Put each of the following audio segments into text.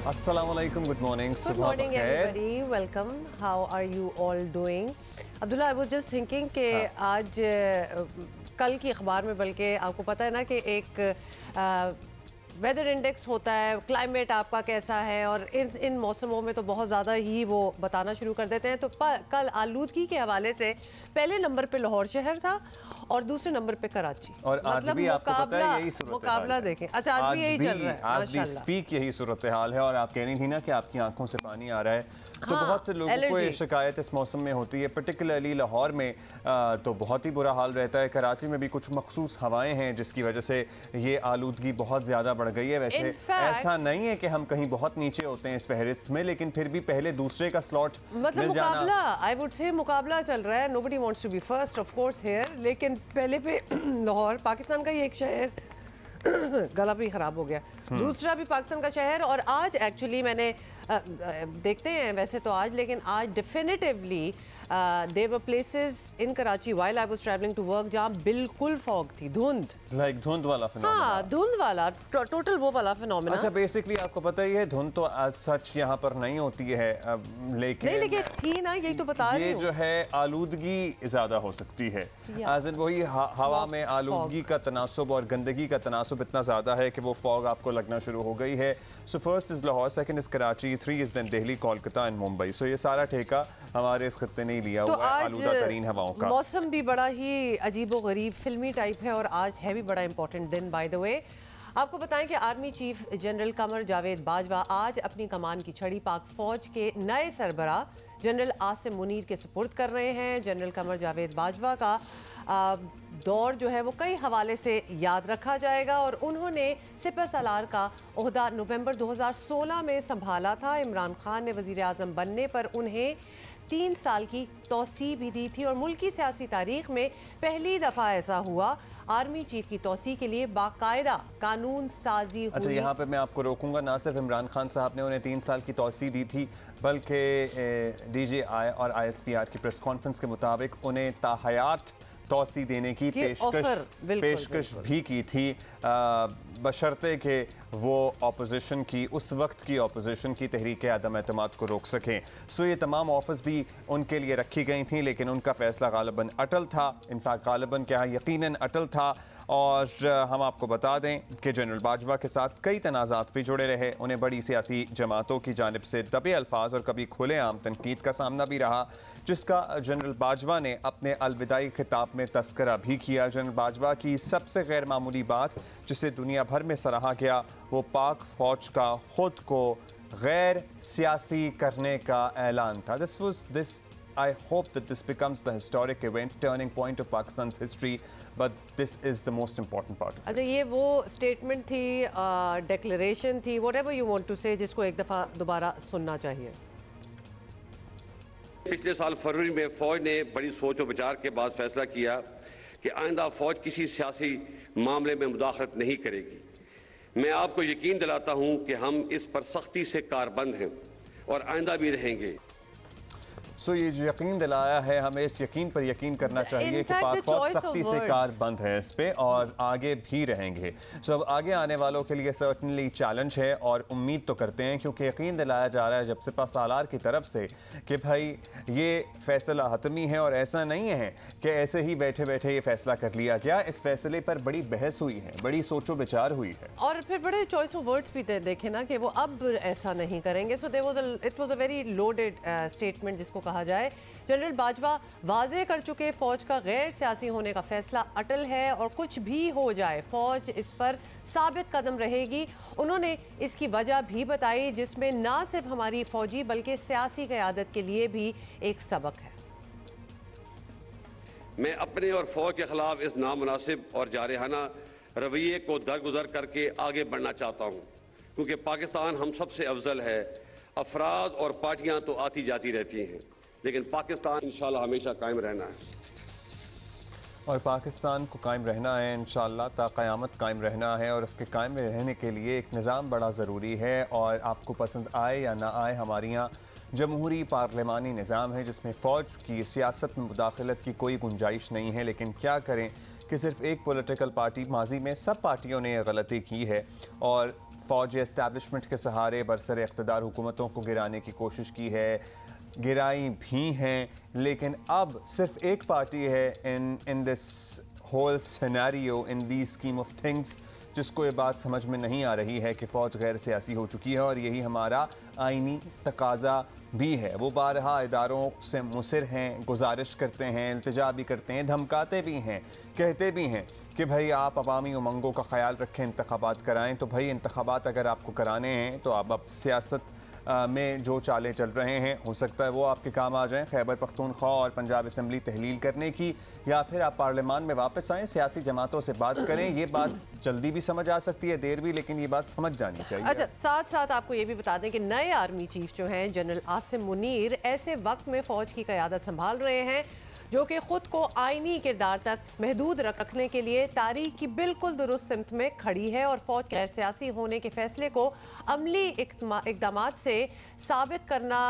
Assalamualaikum, good morning. Good morning everybody, welcome. How are you all doing? Abdullah, I was just thinking कि आज कल की अखबार में, बल्कि आपको पता है ना कि एक वेदर इंडेक्स होता है, क्लाइमेट आपका कैसा है, और इन मौसमों में तो बहुत ज़्यादा ही वो बताना शुरू कर देते हैं। तो कल आलूदगी के हवाले से पहले नंबर पे लाहौर शहर था और दूसरे नंबर पे कराची। और आज भी आपको पता है यही मुकाबला देखें। अच्छा, आज भी यही चल रहा है। आज भी स्पीक यही सूरत हाल है। और आप कह रही थी ना कि आपकी आंखों से पानी आ रहा है, तो बहुत से लोगों को ये शिकायत इस मौसम में होती है, पर्टिकुलरली लाहौर में तो बहुत ही बुरा हाल रहता है। कराची में भी कुछ मखसूस हवाएं हैं जिसकी वजह से ये आलूदगी बहुत ज़्यादा बढ़ गई है। वैसे ऐसा नहीं है कि हम कहीं बहुत नीचे होते हैं इस फहरिस्त में, लेकिन फिर भी पहले दूसरे का स्लॉट मतलब मुकाबला, आई वुड से मुकाबला चल रहा है। Nobody wants to be first of course here, लेकिन पहले पे लाहौर पाकिस्तान का ही एक शहर गला भी ख़राब हो गया, दूसरा भी पाकिस्तान का शहर। और आज एक्चुअली मैंने देखते हैं वैसे तो आज, लेकिन आज definitively there were places in Karachi while I was travelling to work जहाँ बिल्कुल फॉग थी, धुंध, लाइक धुंध वाला फिनोमेना। हाँ, धुंध वाला, टोटल वो वाला फिनोमेना। अच्छा, बेसिकली आपको पता ही है धुंध तो आज सच यहाँ पर नहीं होती है, लेकिन थी ना, यही तो बता रही हूँ। ये जो है आलूदगी ज़्यादा हो सकती है। आज वही हवा में आलूदगी का तनासुब और गंदगी का तनासुब इतना ज़्यादा है कि वो फॉग आपको लगना शुरू हो गई है। So first is Lahore, second is Karachi, three is then Delhi, Kolkata and Mumbai. So ये सारा ठेका हमारे इस खत्ते ने लिया हुआ है आलूदा तरीन हवाओं का। मौसम भी बड़ा ही अजीबो गरीब फिल्मी टाइप है और आज है भी बड़ा इंपॉर्टेंट दिन। बाय द वे, आपको बताएं कि army chief general Qamar Javed Bajwa आज अपनी कमान की छड़ी पाक फौज के नए सरबरा जनरल आसिम मुनीर के सुपुर्द कर रहे हैं। जनरल कमर जावेद बाजवा का दौर जो है वो कई हवाले से याद रखा जाएगा और उन्होंने सिपह सालार का ओहदा नवंबर 2016 में संभाला था। इमरान खान ने वज़ीर आज़म बनने पर उन्हें 3 साल की तौसी भी दी थी और मुल्की सियासी तारीख में पहली दफ़ा ऐसा हुआ आर्मी चीफ की तौसी के लिए बाकायदा कानून साजी हुई। अच्छा, यहाँ पे मैं आपको रोकूंगा, ना सिर्फ इमरान खान साहब ने उन्हें 3 साल की तौसी दी थी, बल्कि DJI और ISPR की प्रेस कॉन्फ्रेंस के मुताबिक उन्हें ताहयात तौसी देने की पेशकश भी की थी, बशर्ते कि वो ऑपोजिशन की, उस वक्त की ऑपोजिशन की तहरीक अदम एतमाद को रोक सकें। सो ये तमाम ऑफर्स भी उनके लिए रखी गई थी, लेकिन उनका फैसला गालिबन अटल था। इनफैक्ट गालिबन क्या, यकीनन अटल था। और हम आपको बता दें कि जनरल बाजवा के साथ कई तनाज़ात भी जुड़े रहे। उन्हें बड़ी सियासी जमातों की जानिब से दबे अल्फाज और कभी खुलेआम तनकीद का सामना भी रहा, जिसका जनरल बाजवा ने अपने अलविदाई खिताब में तस्करा भी किया। जनरल बाजवा की सबसे गैर मामूली बात, जिसे दुनिया भर में सराहा गया, वो पाक फौज का खुद को गैर सियासी करने का ऐलान था। I hope that this becomes the historic event, turning point of Pakistan's history, but this is the most important part of it. अच्छा, ये वो स्टेटमेंट थी, डेक्लेरेशन थी, whatever you want to say, जिसको एक दफ़ा दोबारा सुनना चाहिए। पिछले साल फरवरी में फौज ने बड़ी सोच और विचार के बाद फैसला किया कि आइंदा फौज किसी सियासी मामले में मुदाखलत नहीं करेगी। मैं आपको यकीन दिलाता हूं कि हम इस पर सख्ती से कारबंद हैं और आइंदा भी रहेंगे। सो ये जो यकीन दिलाया है, हमें इस यकीन पर यकीन करना चाहिए कि पाक फौज सख्ती से कारबंद है इस पे और आगे भी रहेंगे। सो अब आगे आने वालों के लिए सर्टनली चैलेंज है और उम्मीद तो करते हैं, क्योंकि यकीन दिलाया जा रहा है जब सिपह सालार की तरफ से कि भाई ये फैसला हतमी है और ऐसा नहीं है कि ऐसे ही बैठे बैठे ये फैसला कर लिया गया। इस फैसले पर बड़ी बहस हुई है, बड़ी सोचो विचार हुई है और फिर बड़े चॉइस ऑफ वर्ड्स भी देखे ना कि वो अब ऐसा नहीं करेंगे। So it was a very loaded statement जिसको कहा जाए। जनरल बाजवा वाजे कर चुके फौज का गैर सियासी होने का फैसला अटल है और कुछ भी हो जाए फौज इस पर साबित कदम रहेगी। उन्होंने इसकी वजह भी बताई, जिसमें ना सिर्फ हमारी फौजी बल्कि सियासी क़यादत के लिए भी एक सबक है। मैं अपने और फौज के खिलाफ इस नामुनासिब और जारहाना रवैये को दरगुजर करके आगे बढ़ना चाहता हूँ, क्योंकि पाकिस्तान हम सबसे अफजल है। अफराद और पार्टियाँ तो आती जाती रहती हैं, लेकिन पाकिस्तान इंशाल्लाह हमेशा कायम रहना है और पाकिस्तान को कायम रहना है इंशाल्लाह, ता क़यामत कायम रहना है। और उसके कायम रहने के लिए एक निज़ाम बड़ा ज़रूरी है और आपको पसंद आए या ना आए, हमारे यहाँ जमहूरी पार्लिमानी निज़ाम है जिसमें फ़ौज की सियासत में मुदाखलत की कोई गुंजाइश नहीं है। लेकिन क्या करें कि सिर्फ एक पॉलिटिकल पार्टी, माजी में सब पार्टियों ने यह गलती की है और फौजी एस्टैब्लिशमेंट के सहारे बरसर इक़्तिदार हुकूमतों को गिराने की कोशिश की है, गिराई भी हैं, लेकिन अब सिर्फ एक पार्टी है in this whole scenario, in the scheme of things, जिसको ये बात समझ में नहीं आ रही है कि फ़ौज गैर सियासी हो चुकी है और यही हमारा आइनी तकाजा भी है। वो बारहा इदारों से मुसिर हैं, गुजारिश करते हैं, इल्तिजा भी करते हैं, धमकाते भी हैं, कहते भी हैं कि भाई आप अवामी उमंगों का ख्याल रखें, इंतखाबात कराएं। तो भाई इंतखाबात अगर आपको कराने हैं तो आप अब सियासत में जो चालें चल रहे हैं हो सकता है वो आपके काम आ जाएं, खैबर पख्तूनख्वा और पंजाब असम्बली तहलील करने की, या फिर आप पार्लियामान में वापस आएँ, सियासी जमातों से बात करें। ये बात जल्दी भी समझ आ सकती है, देर भी, लेकिन ये बात समझ जानी चाहिए। अच्छा, साथ साथ आपको ये भी बता दें कि नए आर्मी चीफ जो हैं जनरल आसिम मुनीर ऐसे वक्त में फ़ौज की क़यादत संभाल रहे हैं जो कि ख़ुद को आइनी किरदार तक महदूद रखने के लिए तारीख की बिल्कुल दुरुस्त सिमत में खड़ी है और फ़ौज गैर सियासी होने के फैसले को अमली इक़दामात से साबित करना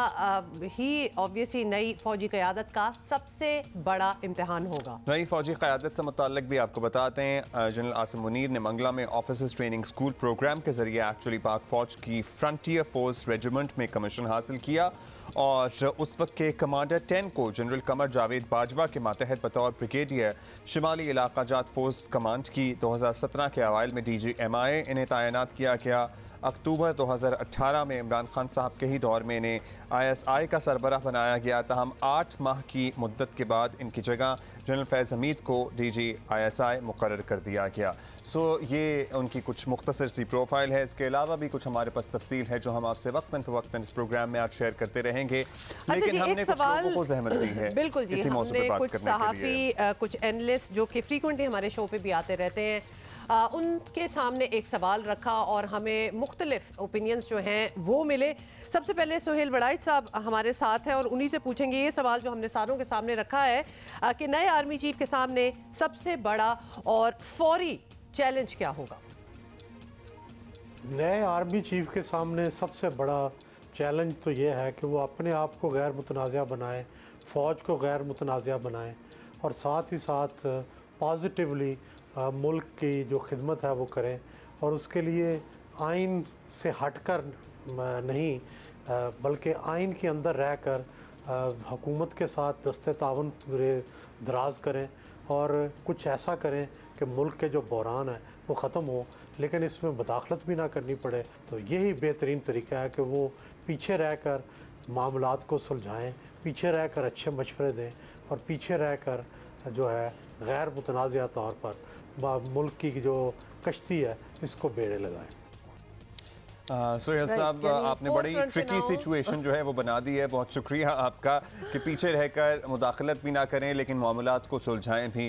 ही ऑब्वियसली नई फ़ौजी क़यादत का सबसे बड़ा इम्तिहान होगा। नई फ़ौजी क़यादत से मुताल्लिक़ भी आपको बताते हैं, जनरल आसिम मुनीर ने मंगला में ऑफिसर्स ट्रेनिंग स्कूल प्रोग्राम के ज़रिए एक्चुअली पाक फ़ौज की फ्रंटियर फोर्स रेजिमेंट में कमीशन हासिल किया और उस वक्त के कमांडर 10 को जनरल कमर जावेद बाजवा के मातहत बतौर ब्रिगेडियर शिमाली इलाका जात फोर्स कमांड की 2017 के अवाइल में DGMI इन्हें तैनात किया गया। अक्टूबर 2018 में इमरान खान साहब के ही दौर में इन्हें ISI का सरबराह बनाया गया। तहम 8 माह की मुद्दत के बाद इनकी जगह जनरल फैज़ हमीद को DG ISI मुकर्रर कर दिया गया। ये उनकी कुछ मुख्तसर सी प्रोफाइल है। इसके अलावा भी कुछ हमारे पास तफसील है जो हम आपसे वक्तन फ़वक्तन इस प्रोग्राम में आज शेयर करते रहेंगे, लेकिन हमने कुछ लोगों को ज़हमत दी है। बिल्कुल जी, हमने कुछ सहाफ़ी, कुछ एनालिस्ट जो कि फ्रीक्वेंटली हमारे शो पे भी आते रहते हैं, उनके सामने एक सवाल रखा और हमें मुख्तलिफ ओपिनियंस जो हैं वो मिले। सबसे पहले सुहेल वड़ाइच साहब हमारे साथ हैं और उन्हीं से पूछेंगे ये सवाल जो हमने सारों के सामने रखा है कि नए आर्मी चीफ के सामने सबसे बड़ा और फौरी चैलेंज क्या होगा? नए आर्मी चीफ के सामने सबसे बड़ा चैलेंज तो ये है कि वो अपने आप को गैर मुतनाज़ा बनाए, फ़ौज को गैर मुतनाज़ा बनाए और साथ ही साथ पॉजिटिवली मुल्क की जो खिदमत है वो करें और उसके लिए आइन से हटकर नहीं बल्कि आइन के अंदर रहकर हुकूमत के साथ दस्ते तावन दराज करें और कुछ ऐसा करें कि मुल्क के जो बहरान है वो ख़त्म हो, लेकिन इसमें मदाखलत भी ना करनी पड़े। तो यही बेहतरीन तरीका है कि वो पीछे रहकर मामलात को सुलझाएं, पीछे रहकर अच्छे मशवरे दें और पीछे रहकर जो है गैर मुतनाज़ा तौर पर मुल्क की जो कश्ती है इसको बेड़े लगाएं। सुहेल साहब, आपने बड़ी ट्रिकी सिचुएशन जो है वो बना दी है। बहुत शुक्रिया आपका कि पीछे रहकर मुदाखलत भी ना करें लेकिन मामलात को सुलझाएं भी।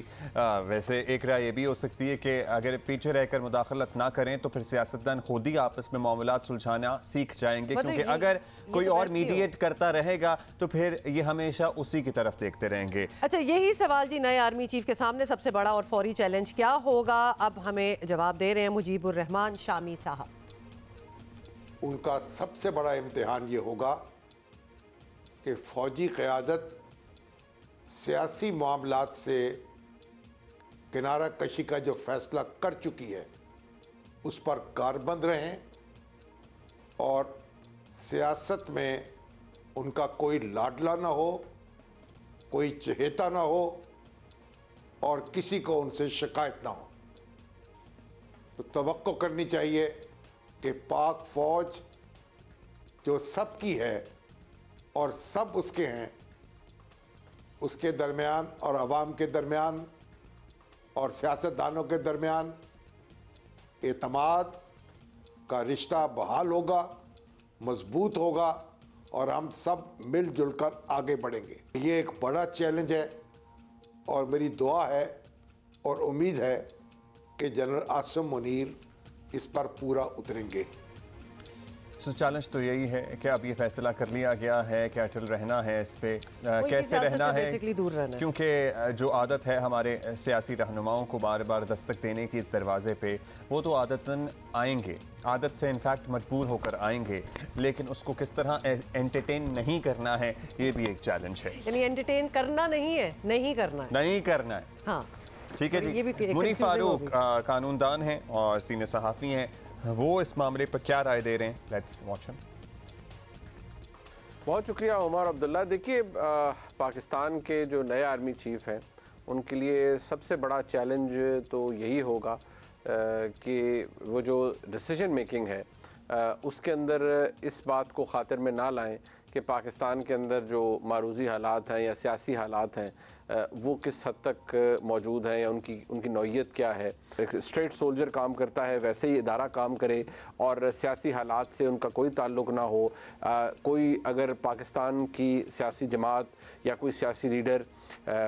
वैसे एक राय ये भी हो सकती है कि अगर पीछे रहकर मुदाखलत ना करें तो फिर सियासतदान खुद ही आपस में मामलात सुलझाना सीख जाएंगे, क्योंकि अगर कोई और मीडिएट करता रहेगा तो फिर ये हमेशा उसी की तरफ देखते रहेंगे। अच्छा, यही सवाल जी नए आर्मी चीफ के सामने सबसे बड़ा और फौरी चैलेंज क्या होगा, अब हमें जवाब दे रहे हैं मुजीबुर रहमान शामी साहब। उनका सबसे बड़ा इम्तिहान ये होगा कि फ़ौजी क़यादत सियासी मामलात से किनारा कशी का जो फ़ैसला कर चुकी है उस पर कारबंद रहें और सियासत में उनका कोई लाडला ना हो, कोई चहेता ना हो और किसी को उनसे शिकायत ना हो। तो तवक्को करनी चाहिए कि पाक फ़ौज जो सबकी है और सब उसके हैं, उसके दरमियान और अवाम के दरमियान और सियासतदानों के दरमियान एतमाद का रिश्ता बहाल होगा, मजबूत होगा और हम सब मिलजुल कर आगे बढ़ेंगे। ये एक बड़ा चैलेंज है और मेरी दुआ है और उम्मीद है कि जनरल आसिम मुनीर इस पर पूरा उतरेंगे। चैलेंज तो यही है कि अब ये फैसला कर लिया गया है कि अटल रहना है, इस पे कैसे रहना है, क्योंकि जो आदत है हमारे सियासी रहनुमाओं को बार बार दस्तक देने की इस दरवाजे पे, वो तो आदतन आएंगे, आदत से इनफैक्ट मजबूर होकर आएंगे, लेकिन उसको किस तरह एंटरटेन नहीं करना है ये भी एक चैलेंज है। यानी एंटरटेन करना नहीं है, नहीं करना है। हाँ, ठीक है जी। मुनीफ फारूक कानूनदान हैं और सीनियर सहाफ़ी हैं, वो इस मामले पर क्या राय दे रहे हैं, लेट्स वॉच हिम। बहुत शुक्रिया उमर अब्दुल्ला। देखिए, पाकिस्तान के जो नए आर्मी चीफ हैं उनके लिए सबसे बड़ा चैलेंज तो यही होगा कि वो जो डिसीजन मेकिंग है उसके अंदर इस बात को खातिर में ना लाएं कि पाकिस्तान के अंदर जो मारूजी हालात हैं या सियासी हालात हैं वो किस हद तक मौजूद हैं या उनकी नौइयत क्या है। एक स्ट्रेट सोल्जर काम करता है वैसे ही इदारा काम करे और सियासी हालात से उनका कोई ताल्लुक़ ना हो। कोई अगर पाकिस्तान की सियासी जमात या कोई सियासी लीडर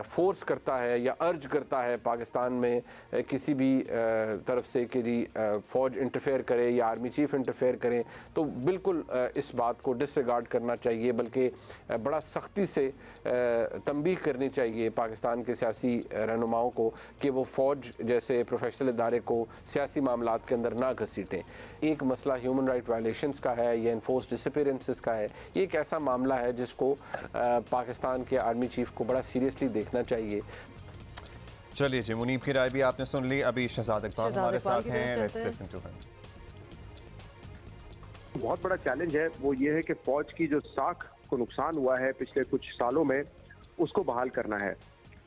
फोर्स करता है या अर्ज करता है पाकिस्तान में किसी भी तरफ से कि जी फ़ौज इंटरफेयर करे या आर्मी चीफ इंटरफेयर करें, तो बिल्कुल इस बात को डिसरिगार्ड करना चाहिए, बल्कि बड़ा सख्ती से तंबीह करनी चाहिए पाकिस्तान के सियासी रहनुमाओं को कि वो फ़ौज जैसे प्रोफेशनल इदारे को सियासी मामलात के अंदर ना घसीटें। एक मसला ह्यूमन राइट वायलेशंस का है या इन्फोर्स डिसअपीयरेंसेस का है। ये एक ऐसा मामला है जिसको पाकिस्तान के आर्मी चीफ को बड़ा सीरियसली देखना चाहिए। चलिए जी, मुनीब की राय भी आपने सुन ली। अभी शहजाद इकबाल हमारे साथ हैं, लेट्स लिसन टू हिम। बहुत बड़ा चैलेंज है वो ये है कि फौज की जो साख को नुकसान हुआ है पिछले कुछ सालों में उसको बहाल करना है,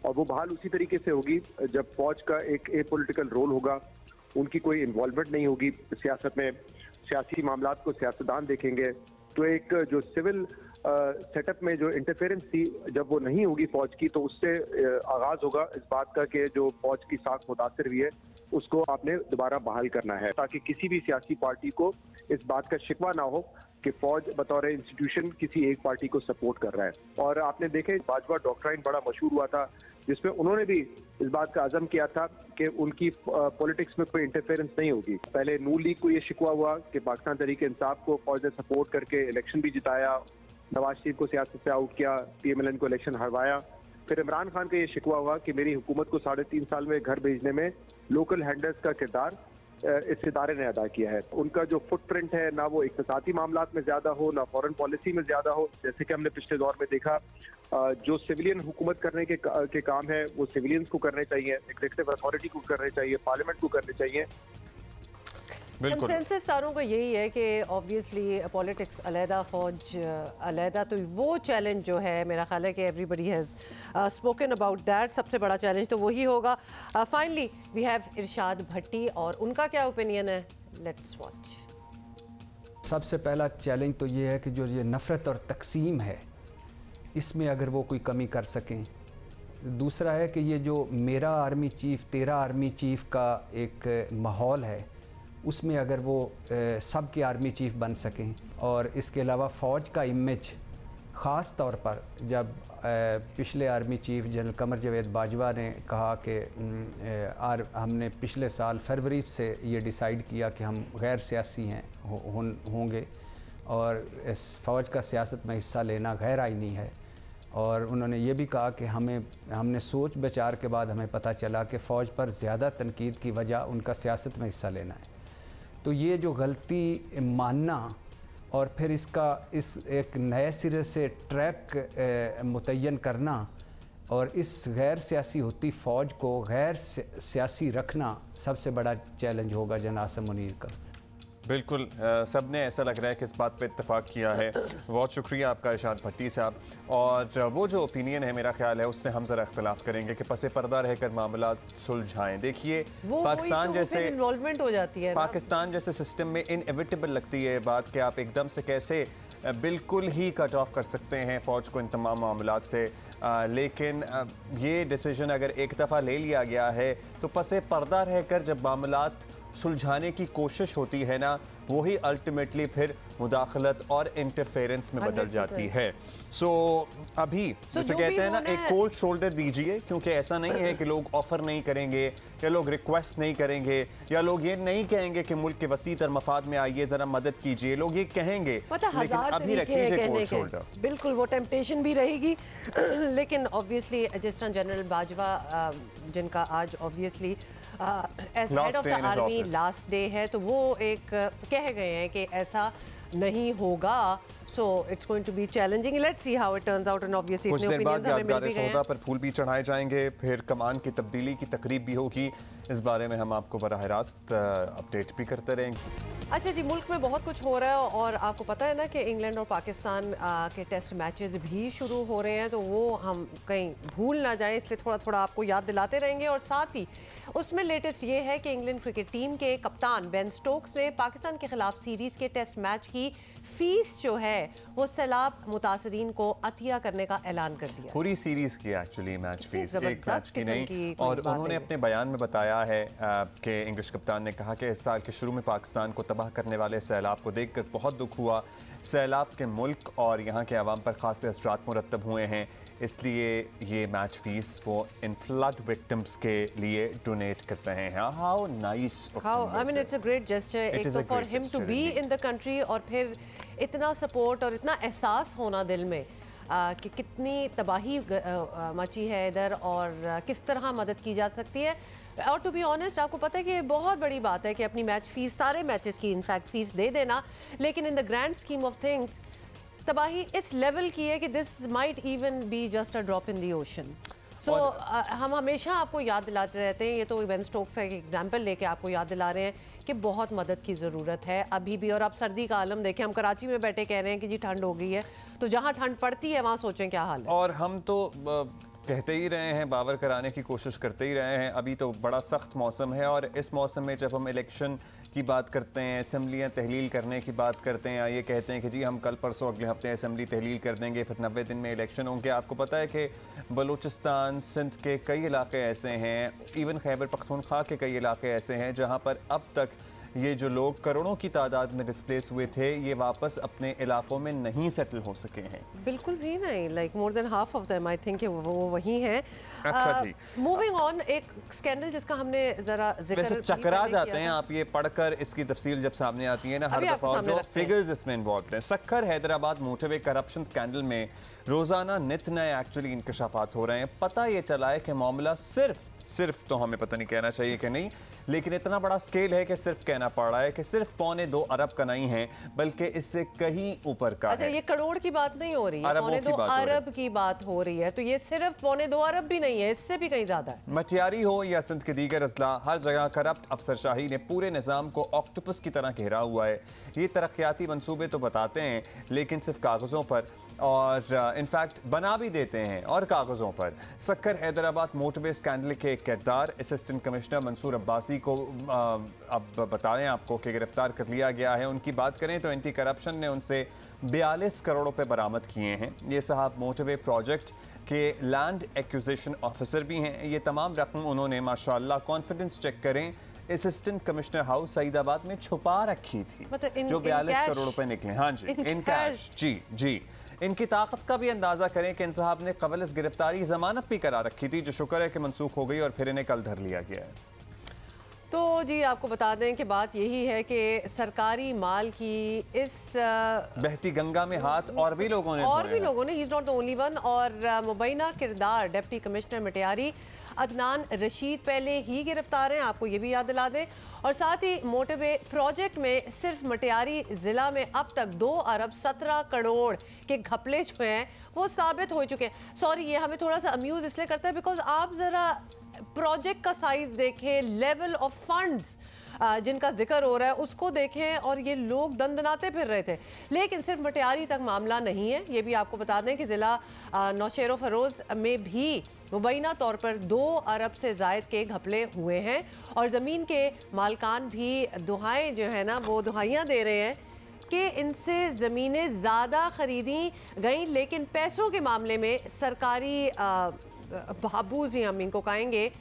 और वो बहाल उसी तरीके से होगी जब फौज का एक एपॉलिटिकल रोल होगा, उनकी कोई इन्वॉल्वमेंट नहीं होगी सियासत में, सियासी मामलात को सियासतदान देखेंगे। तो एक जो सिविल सेटअप में जो इंटरफेरेंस थी जब वो नहीं होगी फौज की, तो उससे आगाज होगा इस बात का कि जो फौज की साख मुतासर हुई है उसको आपने दोबारा बहाल करना है, ताकि किसी भी सियासी पार्टी को इस बात का शिकवा ना हो कि फौज बतौर इंस्टीट्यूशन किसी एक पार्टी को सपोर्ट कर रहा है। और आपने देखे बाजवा डॉक्ट्राइन बड़ा मशहूर हुआ था जिसमें उन्होंने भी इस बात का अज़म किया था कि उनकी पॉलिटिक्स में कोई इंटरफेरेंस नहीं होगी। पहले नून लीग को ये शिकवा हुआ कि पाकिस्तान तहरीक इंसाफ को फौज ने सपोर्ट करके इलेक्शन भी जिताया, नवाज शरीफ को सियासत से आउट किया, PMLN को इलेक्शन हरवाया। फिर इमरान खान का ये शिकवा हुआ कि मेरी हुकूमत को 3.5 साल में घर भेजने में लोकल हैंडलर्स का किरदार इस इदारे ने अदा किया है। उनका जो फुटप्रिंट है ना वो इक़्तिसादी मामलात में ज़्यादा हो ना फॉरेन पॉलिसी में ज़्यादा हो, जैसे कि हमने पिछले दौर में देखा। जो सिविलियन हुकूमत करने के काम है वो सिविलियंस को करने चाहिए, एग्जीक्यूटिव अथॉरिटी को करने चाहिए, पार्लियामेंट को करने चाहिए। कंसेंसस सारों का यही है कि ऑब्वियसली पॉलिटिक्स अलहदा, फौज अलहदा, तो वो चैलेंज जो है मेरा ख्याल है कि everybody has spoken about that. सबसे बड़ा चैलेंज तो वही होगा। फाइनली वी हैव इरशाद भट्टी और उनका क्या ओपिनियन है, लेट्स वॉच। सबसे पहला चैलेंज तो ये है कि जो ये नफ़रत और तकसीम है इसमें अगर वो कोई कमी कर सकें। दूसरा है कि ये जो मेरा आर्मी चीफ़ तेरा आर्मी चीफ़ का एक माहौल है उसमें अगर वो सब के आर्मी चीफ़ बन सकें। और इसके अलावा फ़ौज का इमेज ख़ास तौर पर जब पिछले army chief general Qamar Javed Bajwa ने कहा कि हमने पिछले साल फरवरी से ये डिसाइड किया कि हम गैर सियासी हैं होंगे और इस फ़ौज का सियासत में हिस्सा लेना गैर आइनी है। और उन्होंने ये भी कहा कि हमने सोच विचार के बाद हमें पता चला कि फ़ौज पर ज़्यादा तनकीद की वजह उनका सियासत में हिस्सा लेना है। तो ये जो गलती मानना और फिर इस एक नए सिरे से ट्रैक मुतय्यन करना और इस गैर सियासी होती फ़ौज को गैर सियासी रखना सबसे बड़ा चैलेंज होगा जनाब आसिम मुनीर का। बिल्कुल, सब ने ऐसा लग रहा है कि इस बात पे इत्तेफाक किया है। बहुत शुक्रिया आपका इरशाद भट्टी साहब। और वो जो ओपिनियन है मेरा ख्याल है उससे हम ज़रा इख्तलाफ करेंगे कि पसे पर्दा रहकर मामला सुलझाएं। देखिए पाकिस्तान जैसे इन्वॉल्वमेंट हो जाती है, पाकिस्तान जैसे सिस्टम में इनएविटेबल लगती है बात कि आप एकदम से कैसे बिल्कुल ही कट ऑफ कर सकते हैं फ़ौज को इन तमाम मामलात से। लेकिन ये डिसीजन अगर एक दफ़ा ले लिया गया है तो पसे पर्दा रहकर जब मामलात सुलझाने की कोशिश होती है ना, वही अल्टीमेटली फिर मुदाखलत और इंटरफेरेंस में बदल जाती है। अभी जैसे कहते हैं ना, एक कोल्ड शोल्डर दीजिए, क्योंकि ऐसा नहीं है कि लोग ऑफर नहीं करेंगे या लोग रिक्वेस्ट नहीं करेंगे या लोग ये नहीं कहेंगे कि मुल्क के वसी तर मफाद में आइए ज़रा मदद कीजिए। लोग ये कहेंगे, लेकिन अभी रखिए कोल्ड शोल्डर। बिल्कुल वो टेम्पटेशन भी रहेगी। लेकिन ऑब्वियसली जिस तरह जनरल बाजवा जिनका आज obviously as head of the army last day है, तो वो एक कह गए हैं कि ऐसा नहीं होगा। So it's going to be challenging. Let's see how it turns out, and obviously कुछ देर बाद यादगार शोहदा पर फूल भी चढ़ाए जाएंगे, फिर कमान की तब्दीली की तकरीब भी होगी। इस बारे में हम आपको बराह रास्त अपडेट भी करते रहेंगे। अच्छा जी, मुल्क में बहुत कुछ हो रहा है और आपको पता है ना कि इंग्लैंड और पाकिस्तान के टेस्ट मैचेस भी शुरू हो रहे हैं, तो वो हम कहीं भूल ना जाएं, इसलिए थोड़ा थोड़ा आपको याद दिलाते रहेंगे। और साथ ही उसमें लेटेस्ट ये है कि इंग्लैंड क्रिकेट टीम के कप्तान बेन स्टोक्स ने पाकिस्तान के खिलाफ सीरीज के टेस्ट मैच की फीस जो है वो सैलाब मुतासरीन को अतिया करने का ऐलान कर दिया। पूरी सीरीज की एक्चुअली मैच फीस, एक मैच की नहीं। और उन्होंने अपने बयान में बताया है कि इंग्लिश कप्तान ने कहा कि इस साल के शुरू में पाकिस्तान को तबाह करने वाले सैलाब को देखकर बहुत दुख हुआ। सैलाब के मुल्क और यहाँ के अवाम पर खासे असरात मुरतब हुए हैं, इसलिए ये मैच फीस वो इन फ्लड विक्टिम्स के लिए डोनेट कर रहे हैं। How nice, how I mean it's a great gesture. एक तो for him to be in the country और फिर इतना सपोर्ट और इतना एहसास होना दिल में कि कितनी तबाही मची है इधर और किस तरह मदद की जा सकती है। और टू बी ऑनेस्ट आपको पता है कि ये बहुत बड़ी बात है कि अपनी मैच फीस, सारे मैचेस की इनफैक्ट फीस दे देना, लेकिन in the grand scheme of things तबाही इस लेवल की है कि this might even be just a drop in the ocean. So हम हमेशा आपको याद दिलाते रहते हैं, ये तो बेन स्टोक्स का एक एग्जाम्पल लेके आपको याद दिला रहे हैं कि बहुत मदद की ज़रूरत है अभी भी। और आप सर्दी का आलम देखें, हम कराची में बैठे कह रहे हैं कि जी ठंड हो गई है, तो जहाँ ठंड पड़ती है वहाँ सोचें क्या हाल है। और हम तो कहते ही रहे हैं, बावर कराने की कोशिश करते ही रहे हैं, अभी तो बड़ा सख्त मौसम है और इस मौसम में जब हम इलेक्शन की बात करते हैं, असम्बलियाँ तहलील करने की बात करते हैं, ये कहते हैं कि जी हम कल परसों अगले हफ्ते असम्बली तहलील कर देंगे, फिर 90 दिन में इलेक्शन होंगे। आपको पता है कि बलूचिस्तान, सिंध के कई इलाके ऐसे हैं, इवन खैबर पख्तूनख्वा के कई इलाके ऐसे हैं जहाँ पर अब तक ये जो लोग करोड़ों की तादाद में डिस्प्लेस हुए थे, ये वापस अपने इलाकों में नहीं सेटल हो सके हैं। बिल्कुल भी नहीं, like more than half of them I think वो वही हैं। अच्छा जी, मूविंग ऑन, एक स्कैंडल जिसका हमने जरा जिक्र वैसे चकरा जाते हैं आप, ये पढ़कर इसकी तफसील जब सामने आती है ना हर दफा जो फिगर्स इसमें इन्वॉल्व हैं। Sukkur Hyderabad motorway corruption scandal में रोजाना नित नए एक्चुअली इंकशाफात हो रहे हैं। पता ये चला है कि मामला सिर्फ तो हमें पता नहीं कहना चाहिए कि नहीं, लेकिन इतना बड़ा स्केल है कि सिर्फ कहना पड़ रहा है कि सिर्फ 2.25 अरब का नहीं है, बल्कि इससे कहीं ऊपर का अच्छा, है। ये करोड़ की बात नहीं हो रही है, 2.25 अरब की बात हो रही है, तो ये सिर्फ 2.25 अरब भी नहीं है, इससे भी कहीं ज्यादा है। मटियारी हो या सिंध के दीगर अजला, हर जगह करप्ट अफसरशाही ने पूरे निज़ाम को ऑक्टोपस की तरह घेरा हुआ है। ये तरक्याती मंसूबे तो बताते हैं, लेकिन सिर्फ कागज़ों पर, और इनफैक्ट बना भी देते हैं और कागज़ों पर। सक्खर हैदराबाद मोटरवे स्कैंडल के एक किरदार असिस्टेंट कमिश्नर मंसूर अब्बासी को अब बताएं आपको कि गिरफ्तार कर लिया गया है। उनकी बात करें तो एंटी करप्शन ने उनसे 42 करोड़ रुपए बरामद किए हैं। ये साहब मोटरवे प्रोजेक्ट के लैंड एक्विजिशन ऑफिसर भी हैं। ये तमाम रकम उन्होंने माशाल्लाह, कॉन्फिडेंस चेक करें, असिस्टेंट कमिश्नर हाउस सईदाबाद में छुपा रखी थी, जो 42 करोड़ रुपए निकले। हाँ जी, इन कैश। जी, इनकी ताकत का भी अंदाजा करें कि इन साहब ने कबल इस गिरफ्तारी जमानत भी करा रखी थी, जो शुक्र है कि मनसूख हो गई और फिर इन्हें कल धर लिया गया है। तो जी आपको बता दें कि बात यही है कि सरकारी माल की इस बहती गंगा में हाथ और भी लोगों ने he is not the only one. और मुबैना किरदार डिप्टी कमिश्नर मटियारी अदनान रशीद पहले ही गिरफ्तार हैं, आपको ये भी याद दिला दें। और साथ ही मोटरवे प्रोजेक्ट में सिर्फ मटियारी जिला में अब तक 2 अरब 17 करोड़ के घपले जो हैं वो साबित हो चुके हैं। सॉरी, ये हमें थोड़ा सा अम्यूज इसलिए करता है बिकॉज आप जरा प्रोजेक्ट का साइज देखें, लेवल ऑफ फंड्स जिनका जिक्र हो रहा है उसको देखें, और ये लोग दंदनाते फिर रहे थे। लेकिन सिर्फ मटियारी तक मामला नहीं है, ये भी आपको बता दें कि ज़िला नौशेरो फरोज में भी मुबैना तौर पर 2 अरब से ज़ायद के घपले हुए हैं। और ज़मीन के मालकान भी दुहाएं जो है ना वो दुहाइयाँ दे रहे हैं कि इनसे ज़मीनें ज़्यादा खरीदी गई, लेकिन पैसों के मामले में सरकारी बाबूज ही हम इनको कहेंगे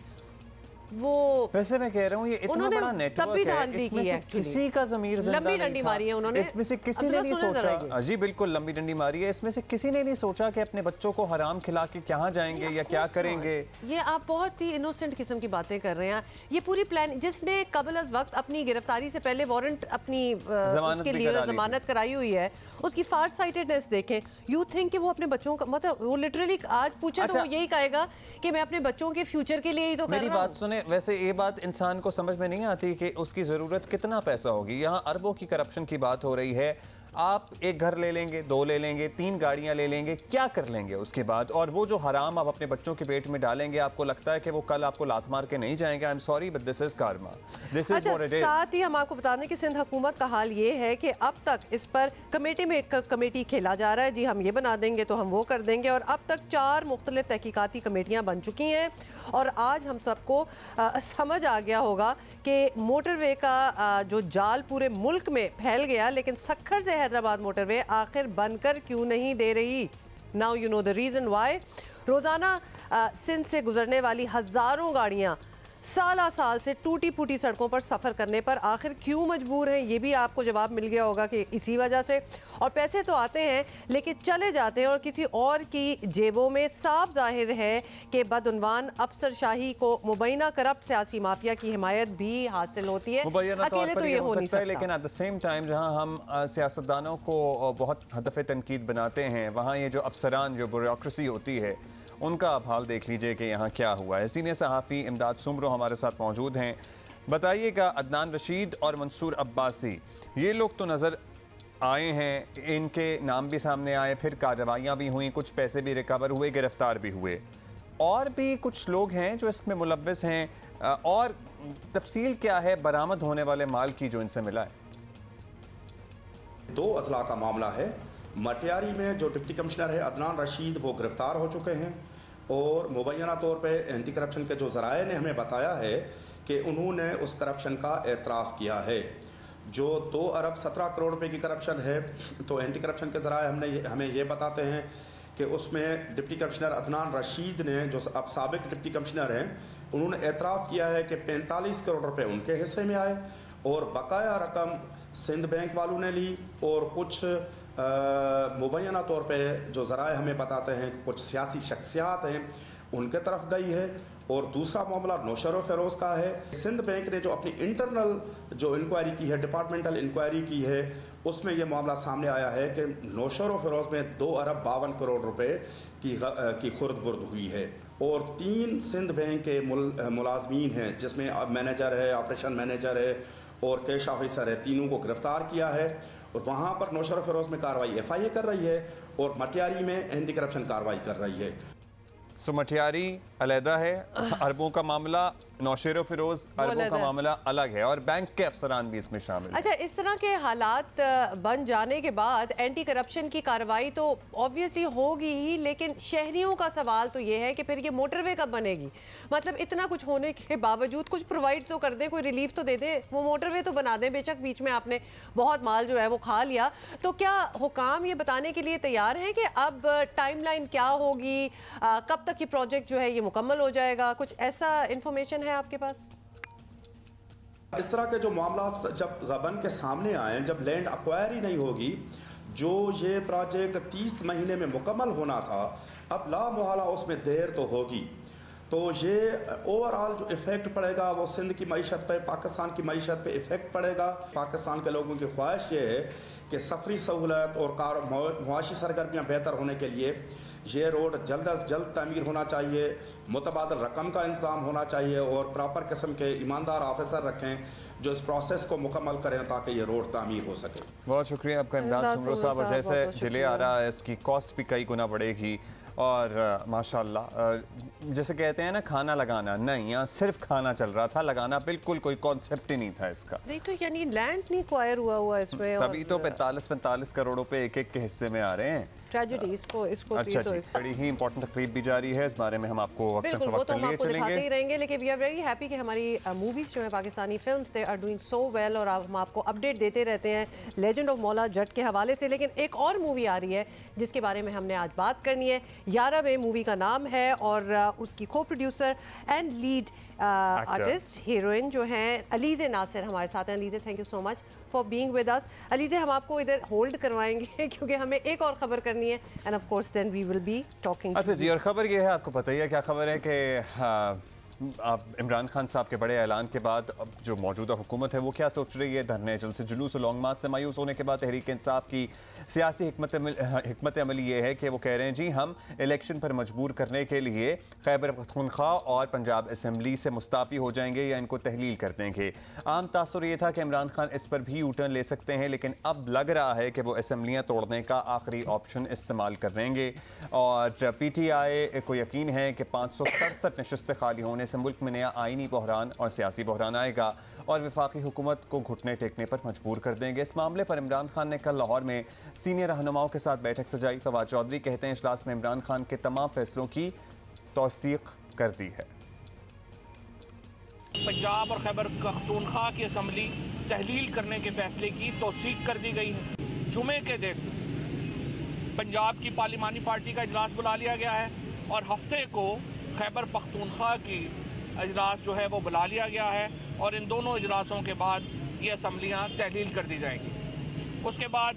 वो। वैसे मैं कह रहा हूँ ये इतना बड़ा नेटवर्क है, इसमें से किसी का ज़मीर जिंदा लंबी डंडी मारी है उन्होंने, इसमें से किसी ने नहीं सोचा। जी बिल्कुल, लंबी डंडी मारी है, इसमें से किसी ने नहीं सोचा कि अपने बच्चों को हराम खिला के कहाँ जाएंगे या क्या करेंगे। ये आप बहुत ही इनोसेंट किस्म की बातें कर रहे हैं। ये पूरी प्लान, जिसने कबल अज़ वक्त अपनी गिरफ्तारी से पहले वारंट अपनी उसके लिए जमानत कराई हुई है, उसकी फार साइटेडनेस देखें। यू थिंक कि वो अपने बच्चों का, मतलब वो लिटरली आज पूछे तो वो यही कहेगा कि मैं अपने बच्चों के फ्यूचर के लिए ही तो कर रहा हूं। मेरी बात सुने, वैसे ये बात इंसान को समझ में नहीं आती कि उसकी ज़रूरत कितना पैसा होगी। यहाँ अरबों की करप्शन की बात हो रही है। आप एक घर ले लेंगे, 2 ले लेंगे, 3 गाड़ियां ले लेंगे, क्या कर लेंगे उसके बाद? और वो जो हराम आप अपने बच्चों के पेट में डालेंगे, आपको लगता है कि वो कल आपको लात मार के नहीं जाएंगे? आई am sorry but this is Karma, this is what it is. साथ ही हम आपको बता दें कि सिंध हुकूमत का हाल ये है कि अब तक इस पर कमेटी खेला जा रहा है। जी हम ये बना देंगे तो हम वो कर देंगे, और अब तक 4 मुख्तलिफ तहकीकाती कमेटियाँ बन चुकी हैं। और आज हम सबको समझ आ गया होगा कि मोटरवे का जो जाल पूरे मुल्क में फैल गया, लेकिन सक्खर से हैदराबाद मोटरवे आखिर बनकर क्यों नहीं दे रही? Now you know the reason why. रोज़ाना सिंध से गुजरने वाली हज़ारों गाड़ियाँ साल से टूटी फूटी सड़कों पर सफ़र करने पर आखिर क्यों मजबूर हैं? ये भी आपको जवाब मिल गया होगा कि इसी वजह से। और पैसे तो आते हैं लेकिन चले जाते हैं और किसी और की जेबों में। साफ जाहिर है कि बदउनवान अफसरशाही को मुबैना करप्ट सियासी माफिया की हिमायत भी हासिल होती है। अकेले तो ये हो नहीं सकता। लेकिन एट द सेम टाइम जहां हम सियासतदानों को बहुत हदफ तनकीद बनाते हैं, वहाँ ये जो अफसरान, जो ब्यूरोक्रेसी होती है, उनका आप हाल देख लीजिए कि यहाँ क्या हुआ है। सीनियर सहाफ़ी इमदाद सुमरो हमारे साथ मौजूद हैं। बताइएगा, अदनान रशीद और मंसूर अब्बासी, ये लोग तो नज़र आए हैं, इनके नाम भी सामने आए, फिर कार्रवाइयाँ भी हुई, कुछ पैसे भी रिकवर हुए, गिरफ्तार भी हुए। और भी कुछ लोग हैं जो इसमें मुलव्वस हैं, और तफसील क्या है बरामद होने वाले माल की जो इनसे मिला है? 2 अजला का मामला है। मटियारी में जो डिप्टी कमिश्नर है अदनान रशीद, वो गिरफ्तार हो चुके हैं, और मुबैना तौर पे एंटी करप्शन के जो ज़राए ने हमें बताया है कि उन्होंने उस करप्शन का एतराफ़ किया है। जो 2 अरब 17 करोड़ रुपए की करप्शन है, तो एंटी करप्शन के ज़राए हमें ये बताते हैं कि उसमें डिप्टी कमिश्नर अदनान रशीद ने, जो अब साबिक डिप्टी कमिश्नर हैं, उन्होंने एतराफ़ किया है कि 45 करोड़ रुपये उनके हिस्से में आए, और बकाया रकम सिंध बैंक वालों ने ली, और कुछ मुबैना तौर पे जो ज़राए हमें बताते हैं कि कुछ सियासी शख्सियात हैं उनके तरफ गई है। और दूसरा मामला नौशर व फ़िरोज़ का है। सिंध बैंक ने जो अपनी इंटरनल जो इंक्वायरी की है, डिपार्टमेंटल इंक्वायरी की है, उसमें यह मामला सामने आया है कि नौशर व फ़िरोज़ में 2 अरब 52 करोड़ रुपए की खुर्द बुर्द हुई है, और 3 सिंध बैंक के मुलाजमीन हैं, जिसमें मैनेजर है, ऑपरेशन मैनेजर है और कैश ऑफिसर है, तीनों को गिरफ्तार किया है। और वहाँ पर नौशर फ़िरोज़ में कार्रवाई FIA कर रही है, और मटियारी में एंटी करप्शन कार्रवाई कर रही है। सो मटियारी अलहदा है, अरबों का मामला, नौशेर फ़िरोज़ अरबों का मामला अलग है, और बैंक के अफसरान भी इसमें शामिल। अच्छा, इस तरह के हालात बन जाने के बाद एंटी करप्शन की कार्रवाई तो ऑब्वियसली होगी ही, लेकिन शहरियों का सवाल तो ये है कि फिर ये मोटरवे कब बनेगी? मतलब इतना कुछ होने के बावजूद कुछ प्रोवाइड तो कर दे, कोई रिलीफ तो दे दे, वो मोटरवे तो बना दे। बेशक बीच में आपने बहुत माल जो है वो खा लिया, तो क्या हुकाम ये बताने के लिए तैयार हैं कि अब टाइमलाइन क्या होगी, कब तक ये प्रोजेक्ट जो है ये मुकम्मल हो जाएगा? कुछ ऐसा इंफॉर्मेशन है आपके पास? इस तरह के जो मामला जब गबन के सामने आए, जब लैंड एक्वायर ही नहीं होगी, जो ये प्रोजेक्ट 30 महीने में मुकम्मल होना था, अब लामुहाला उसमें देर तो होगी, तो ये ओवरऑल जो इफ़ेक्ट पड़ेगा वो सिंध की मईशत पे, पाकिस्तान की मईशत पे इफ़ेक्ट पड़ेगा। पाकिस्तान के लोगों की ख्वाहिश ये है कि सफरी सहूलत और मुआशी सरगर्मियाँ बेहतर होने के लिए ये रोड जल्द अज जल्द तामीर होना चाहिए, मुतबादल रकम का इंतज़ाम होना चाहिए, और प्रॉपर किस्म के ईमानदार ऑफिसर रखें जो इस प्रोसेस को मुकम्मल करें ताकि ये रोड तामीर हो सके। बहुत शुक्रिया आपका इमदाद सुमरो साहब। और जैसे डिले आ रहा है, इसकी कॉस्ट भी कई गुना बढ़ेगी, और माशाल्लाह जैसे कहते हैं ना, खाना लगाना नहीं, यहाँ सिर्फ खाना चल रहा था, लगाना बिल्कुल कोई कॉन्सेप्ट ही नहीं था इसका। नहीं तो यानी लैंड नहीं एक्वायर हुआ इसमें, तभी तो 45 करोड़ रुपए एक के हिस्से में आ रहे हैं। ट्रेजेडी इसको अच्छा जी, बड़ी ही इंपॉर्टेंट तकरीब भी जारी है, इस बारे में हम आपको वक्त लिए चलेंगे ही रहेंगे, लेकिन वी आर वेरी हैप्पी कि हमारी मूवीज जो है Pakistani films they are doing so well, और हम आपको अपडेट देते रहते हैं लेजेंड ऑफ मौला जट के हवाले से। लेकिन एक और मूवी आ रही है जिसके बारे में हमने आज बात करनी है। 11वें मूवी का नाम है, और उसकी को producer and lead artist heroine जो हैं अलीज़े नासिर हमारे साथ हैं। Alizeh, thank you so much for being with us. Alizeh, हम आपको इधर होल्ड करवाएंगे क्योंकि हमें एक और खबर करनी है, and of course then we will be talking. अच्छा जी, और खबर ये है, आपको पता ही है क्या खबर है कि इमरान खान साहब के बड़े ऐलान के बाद अब जो मौजूदा हुकूमत है वो क्या सोच रही है? धरने जलसे जुलूस और लॉन्ग मार्च से मायूस होने के बाद तहरीक इंसाफ की सियासी हिकमत अमली ये है कि वो कह रहे हैं जी हम इलेक्शन पर मजबूर करने के लिए खैबर पख्तूनख्वा और पंजाब असम्बली से मुस्ताफ़ी हो जाएंगे या इनको तहलील कर देंगे। आम तासुर ये था कि इमरान खान इस पर भी यू टर्न ले सकते हैं, लेकिन अब लग रहा है कि वो असम्बलियाँ तोड़ने का आखिरी ऑप्शन इस्तेमाल करेंगे। और PTI को यकीन है कि 567 नशस्तें खाली होने से मुल्क में नया आईनी बहरान और सियासी बहरान आएगा और वफाकी हुकूमत को घुटने टेकने पर मजबूर कर देंगे। इस मामले पर इमरान खान ने कल लाहौर में सीनियर रहनुमाओं के साथ बैठक सजाई। फवाद चौधरी कहते हैं इजलास में इमरान खान के तमाम फैसलों की तौसीक कर दी है। पंजाब और खैबर पख्तूनख्वा की असम्बली तहलील करने के फैसले की तौसीक कर दी गई है। जुमे के दिन पंजाब की पार्लिमानी पार्टी का इजलास बुला लिया गया है और हफ्ते को खैबर पख्तूनख्वा की इजलास जो है वो बुला लिया गया है और इन दोनों इजलासों के बाद ये असम्बलियाँ तहलील कर दी जाएंगी। उसके बाद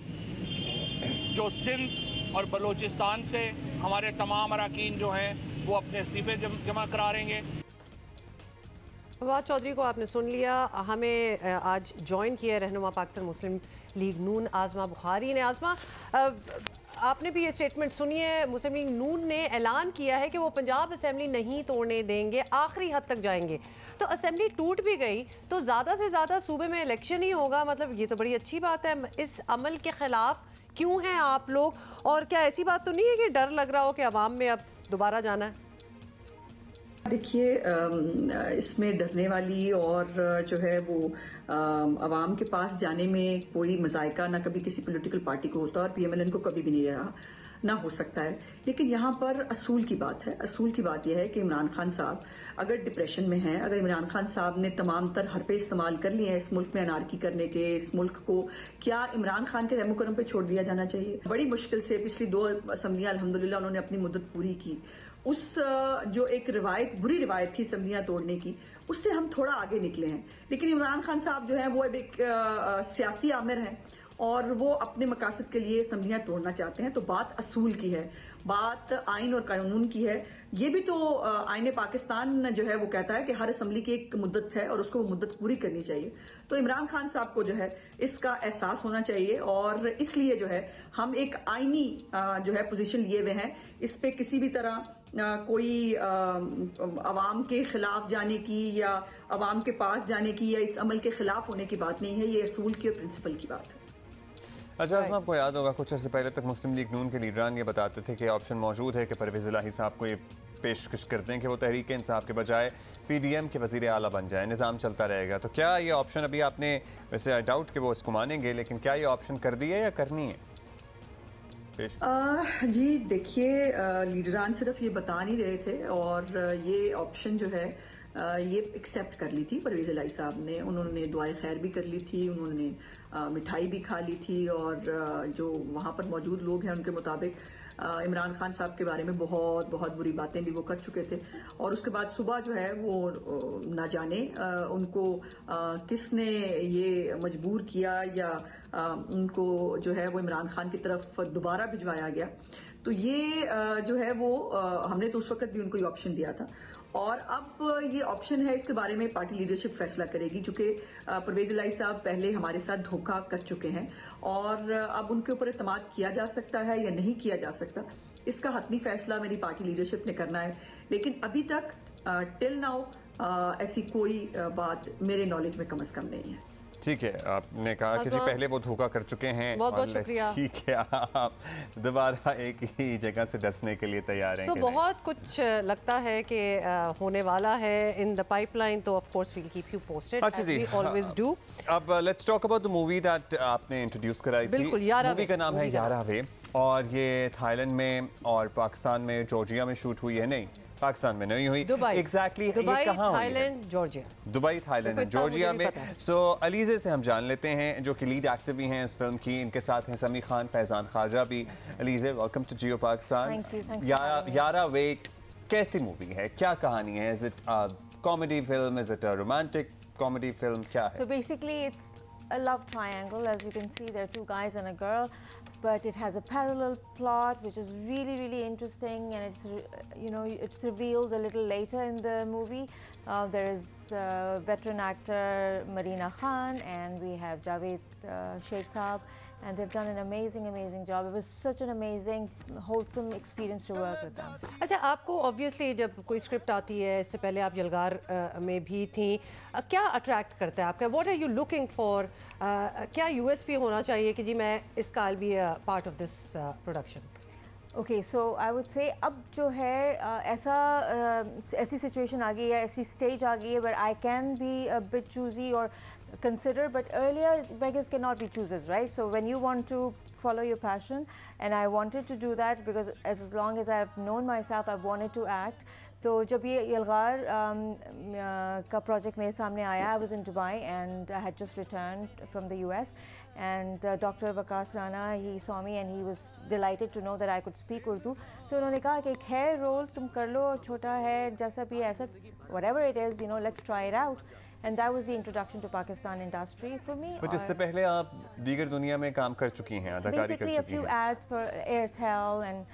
जो सिंध और बलूचिस्तान से हमारे तमाम अरकान जो हैं वो अपने इस्तीफे जमा कराएंगे। फवाद चौधरी को आपने सुन लिया। हमें आज ज्वाइन किया रहनुमा पाकिस्तान मुस्लिम लीग नून आज़मा बुखारी ने। आज़मा, आपने भी ये स्टेटमेंट सुनी है, मुस्लिम लीग नून ने ऐलान किया है कि वो पंजाब असेंबली नहीं तोड़ने देंगे, आखिरी हद तक जाएंगे। तो असेंबली टूट भी गई तो ज़्यादा से ज़्यादा सूबे में इलेक्शन ही होगा, मतलब ये तो बड़ी अच्छी बात है। इस अमल के ख़िलाफ़ क्यों हैं आप लोग, और क्या ऐसी बात तो नहीं है कि डर लग रहा हो कि अवाम में अब दोबारा जाना है? देखिए, इसमें डरने वाली और जो है वो अवाम के पास जाने में कोई मजायका ना कभी किसी पॉलिटिकल पार्टी को होता और PMLN को कभी भी नहीं रहा, ना हो सकता है। लेकिन यहाँ पर असूल की बात है। असूल की बात यह है कि इमरान खान साहब अगर डिप्रेशन में हैं, अगर इमरान खान साहब ने तमाम तर हरपे इस्तेमाल कर लिए हैं इस मुल्क में अनारकी करने के, इस मुल्क को क्या इमरान खान के रहमो करम पे छोड़ दिया जाना चाहिए? बड़ी मुश्किल से पिछली 2 असम्बलियां अल्हम्दुलिल्लाह उन्होंने अपनी मुद्दत पूरी की। उस जो एक रिवायत, बुरी रिवायत थी असम्बलियां तोड़ने की, उससे हम थोड़ा आगे निकले हैं। लेकिन इमरान खान साहब जो है वो अब एक सियासी आमिर हैं और वो अपने मकासद के लिए असम्बलियां तोड़ना चाहते हैं। तो बात असूल की है, बात आइन और कानून की है। ये भी तो आईने पाकिस्तान जो है वो कहता है कि हर असम्बली की एक मुद्दत है और उसको वो मुद्दत पूरी करनी चाहिए। तो इमरान खान साहब को जो है इसका एहसास होना चाहिए और इसलिए जो है हम एक आईनी जो है पोजीशन लिए हुए हैं। इस पे किसी भी तरह कोई अवाम के खिलाफ जाने की या अवाम के पास जाने की या इस अमल के खिलाफ होने की बात नहीं है। ये असूल की और प्रिंसिपल की बात है। अच्छा, आपको याद होगा कुछ अर्से पहले तक मुस्लिम लीग नून के लीडरान ये बताते थे कि ऑप्शन मौजूद है कि परवेज़ इलाही साहब को ये पेशकश करते हैं कि वो तहरीक इंसाफ के बजाय PDM के वज़ीर आला बन जाए, निज़ाम चलता रहेगा। तो क्या ये ऑप्शन अभी आपने, वैसे आई डाउट कि वो इसको मानेंगे, लेकिन क्या ये ऑप्शन कर दी है या करनी है? जी देखिए, लीडरान सिर्फ ये बता नहीं रहे थे और ये ऑप्शन जो है ये एक्सेप्ट कर ली थी परवेज़ इलाही साहब ने। उन्होंने दुआए खैर भी कर ली थी, उन्होंने मिठाई भी खा ली थी और जो वहाँ पर मौजूद लोग हैं उनके मुताबिक इमरान खान साहब के बारे में बहुत बहुत बुरी बातें भी वो कर चुके थे। और उसके बाद सुबह जो है वो ना जाने उनको किसने ये मजबूर किया या उनको जो है वो इमरान खान की तरफ दोबारा भिजवाया गया। तो ये जो है वो हमने तो उस वक्त भी उनको ये ऑप्शन दिया था और अब ये ऑप्शन है, इसके बारे में पार्टी लीडरशिप फैसला करेगी। चूंकि परवेज़ इलाही साहब पहले हमारे साथ धोखा कर चुके हैं और अब उनके ऊपर एतमाद किया जा सकता है या नहीं किया जा सकता, इसका हतमी फैसला मेरी पार्टी लीडरशिप ने करना है। लेकिन अभी तक टिल नाउ ऐसी कोई बात मेरे नॉलेज में कम अज कम नहीं है। ठीक है, आपने कहा कि जी पहले वो धोखा कर चुके हैं, बहुत बहुत शुक्रिया। ठीक है, आप दोबारा एक ही जगह से डसने के लिए तैयार हैं? बहुत कुछ लगता है कि होने वाला है इन द पाइपलाइन, तो of course we will keep you posted as we always do. अब let's talk about the movie that आपने इंट्रोड्यूस कराई थी। मूवी का नाम है 11 वे और ये थाईलैंड में और पाकिस्तान में, जॉर्जिया में शूट हुई है। नहीं, पाकिस्तान में नहीं हुई, exactly Dubai, Thailand, Georgia. Dubai, Thailand and Georgia में। सो अलीज़े से हम जान लेते हैं जो कि लीड एक्टर भी हैं इस फिल्म की। इनके साथ हैं समी खान, फैजान ख्वाजा भी। अलीज़े, वेलकम टू जियो पाकिस्तान। 11 वे कैसी मूवी है, क्या कहानी है? Is it comedy film, is it a romantic comedy film, क्या है? So basically it's a love triangle. As you can see, there are 2 guys and a girl. but it has a parallel plot which is really, really interesting, and it's, it's revealed a little later in the movie. There is veteran actor Marina Khan, and we have Javed Sheikh Saab, and they've done an amazing job. It was such an amazing, wholesome experience to work with them. अच्छा, आपको obviously जब कोई script आती है, इससे पहले आप यलगार में भी थी, क्या अट्रैक्ट करता है आपका? What are you looking for? क्या USP होना चाहिए कि जी मैं इसका I'll be a part of this production? Okay, so I would say अब जो है ऐसी situation आ गई है, ऐसी stage आ गई है where I can be a bit choosy or consider, but earlier beggars cannot be choosers, right? So when you want to follow your passion, and I wanted to do that because as long as I've known myself, I've wanted to act. तो जब ये यलगार का project मेरे सामने आया, I was in Dubai and I had just returned from the US, and Dr. Waqas Rana, he saw me and he was delighted to know that I could speak Urdu. तो उन्होंने कहा कि एक है role, तुम कर लो, और छोटा है, जैसा भी ऐसा, whatever it is, let's try it out. And that was the introduction to Pakistan industry for me. But इससे पहले आप दीगर दुनिया में काम कर चुकी हैं, अदाकारी कर चुकी हैं. Basically a few ads for Airtel and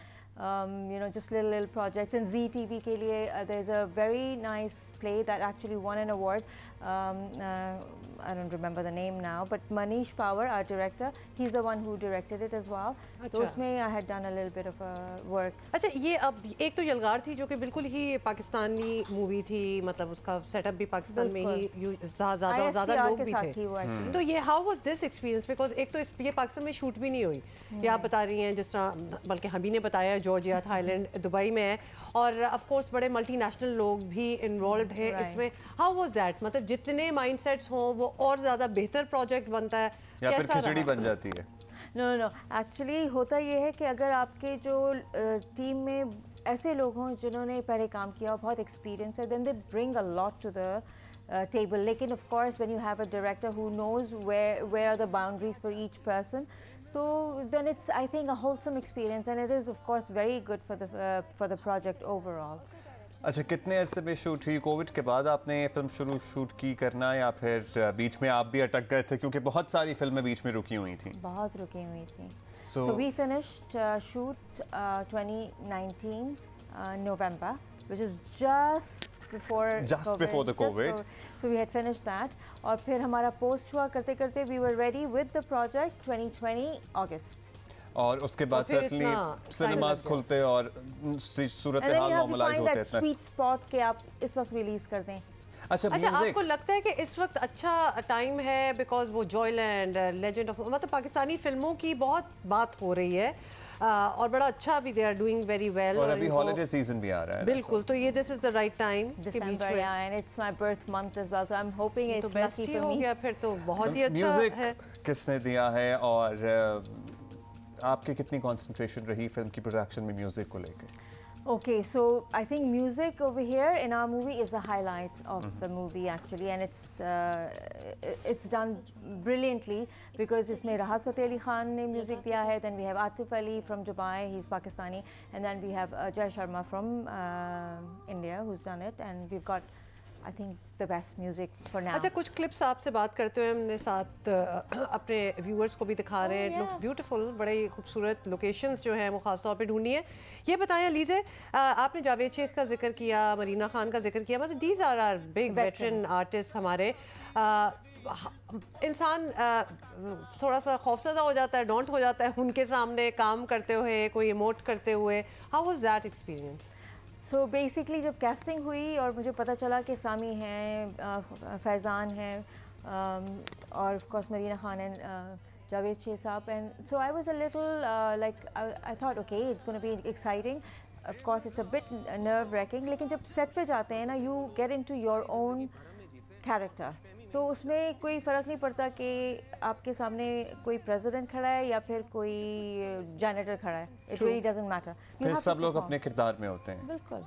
just little projects. And Zee TV के लिए there's a very nice play that actually won an award. I don't remember the name now, but Manish Power, our director, he's the one who directed it as well. तो उसमें I had done a little bit of work. अच्छा, ये अब एक तो यलगार थी जो कि बिल्कुल ही पाकिस्तानी मूवी थी, मतलब उसका सेटअप भी पाकिस्तान में ही ज़्यादा लोग भी थे. तो ये how was this experience? Because एक तो ये पाकिस्तान में शूट भी नहीं हुई. ये आप बता रही हैं जिस तरह, बल्कि हबी ने बताया जॉर्जिया, थाईलैंड, दुबई में है, और ऑफ कोर्स बड़े मल्टीनेशनल लोग भी इन्वॉल्व हैं इसमें. How was that? मतलब जितने माइंडसेट्स हों वो और ज़्यादा बेहतर प्रोजेक्ट बनता है या फिर खिचड़ी बन जाती है? नो एक्चुअली होता ये है कि अगर आपके जो टीम में ऐसे लोग हों जिन्होंने पहले काम किया और बहुत एक्सपीरियंस है, then they bring a lot to the table. लेकिन of course when you have a director who knows where are the boundaries for each person, so then it's, I think, a wholesome experience, and it is of course very good for the project overall. अच्छा, कितने अरसे में shoot हुई? Covid के बाद आपने film shoot की करना, या फिर बीच में आप भी अटक गए थे क्योंकि बहुत सारी फिल्में बीच में रुकी हुई थी? बहुत रुकी हुई थी. So we finished shoot 2019 November, which is just before the COVID. So we had finished that, और फिर हमारा पोस्ट हुआ करते करते we were ready with the project 2020 August. और उसके बाद certainly सिनेमास खुलते और सूरत हाल नॉर्मलाइज होते हैं. स्वीट स्पॉट के आप इस वक्त रिलीज कर दें. अच्छा, आपको लगता है कि इस वक्त अच्छा टाइम है? बिकॉज वो जॉयलैंड, लेजेंड ऑफ, मतलब पाकिस्तानी फिल्मों की बहुत बात हो रही है, और बड़ा अच्छा भी, they are doing very well. और अभी हॉलिडे सीजन भी आ रहा है. बिल्कुल, तो ये this is the right time. December, yeah, and it's my birth month as well, so I'm hoping it's lucky for me. हो गया फिर तो बहुत ही अच्छा है. म्यूजिक किसने दिया है, और आपकी कितनी कंसंट्रेशन रही फिल्म की प्रोडक्शन में म्यूजिक को लेकर? Okay, so I think music over here in our movie is the highlight of the movie actually, and it's done brilliantly because इसमें राहत फ़तेह अली ख़ान ने म्यूज़िक दिया है. Then we have Atif Ali from Dubai, he's Pakistani, and then we have Jay Sharma from India who's done it, and we've got, I think, the best music for now. अच्छा, कुछ clips आपसे बात करते हुए हमने साथ अपने viewers को भी दिखा रहे हैं. इट लुक्स ब्यूटीफुल, बड़े खूबसूरत लोकेशंस जो हैं वो ख़ास तौर पे ढूंढनी है. ये बताएं लीज़े, आपने जावेद शेख का जिक्र किया, मरीना खान का जिक्र किया, मतलब these are big veteran artist हमारे. इंसान थोड़ा सा खौफज़दा हो जाता है, डॉन्ट हो जाता है उनके सामने काम करते हुए, कोई इमोट करते हुए. How was that experience? So basically जब कास्टिंग हुई और मुझे पता चला कि सामी हैं, फैज़ान हैं, और of course Marina Khan and Javed Sheikh sahab, and so I was a little like I thought okay it's gonna be exciting. Of course it's a bit nerve racking, लेकिन जब सेट पे जाते हैं ना, you get into your own character, तो उसमें कोई फ़र्क नहीं पड़ता कि आपके सामने कोई प्रेसिडेंट खड़ा है या फिर कोई जैनेटर खड़ा है. It really doesn't matter. फिर सब लोग अपने किरदार में होते हैं. बिल्कुल.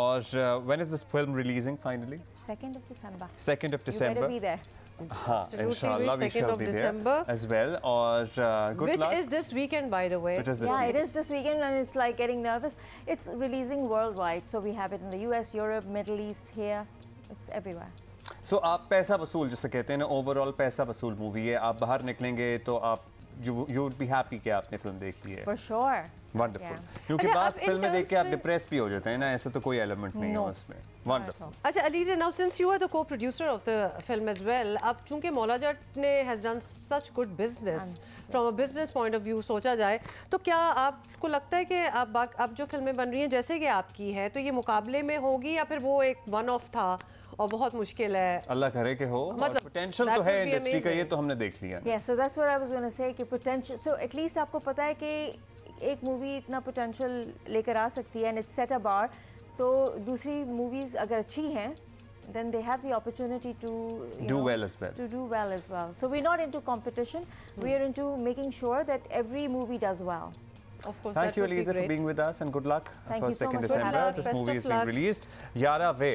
और when is this film releasing finally? 2nd of December. 2nd of December. You better be there. हाँ, इंशाल्लाह we shall be there as well. और good luck. Which is this weekend, by the way. Yeah, it is this weekend, and it's like getting nervous. It's releasing worldwide, so we have it in the US, Europe, Middle East, here. It's everywhere. So आप पैसा वसूल जिसे कहते हैं ना, overall पैसा वसूल movie है. आप बाहर निकलेंगे तो आप you would be happy कि आपने फिल्म देखी है। For sure. Wonderful. क्योंकि बास फिल्में देख के आप डिप्रेस भी हो जाते हैं ना, ऐसा तो कोई एलिमेंट नहीं है उसमें। Wonderful. अच्छा Aliza, now since you are the co-producer of the film as well, अब चूंकि मौला जट ने has done such good business from a business point of view सोचा जाए, तो क्या आपको लगता है कि अब जो फिल्में बन रही हैं जैसे कि आपकी है, तो ये मुकाबले में होगी या फिर वो एक वन ऑफ था और बहुत मुश्किल है? अल्लाह करे कि हो, मतलब पोटेंशियल तो है इंडस्ट्री का, ये तो हमने देख लिया। Yeah, so that's what I was going to say कि potential, so at least आपको पता है कि एक मूवी इतना पोटेंशियल लेकर आ सकती है and it's set a bar, तो दूसरी मूवीज अगर अच्छी हैं then they have the opportunity to do well as well. To do well as well. So we're not into competition. We are into making sure that every movie does well. Of course. Thank you, Aliza, for being with us and good luck for 2nd so December. This movie is being released. यारा वे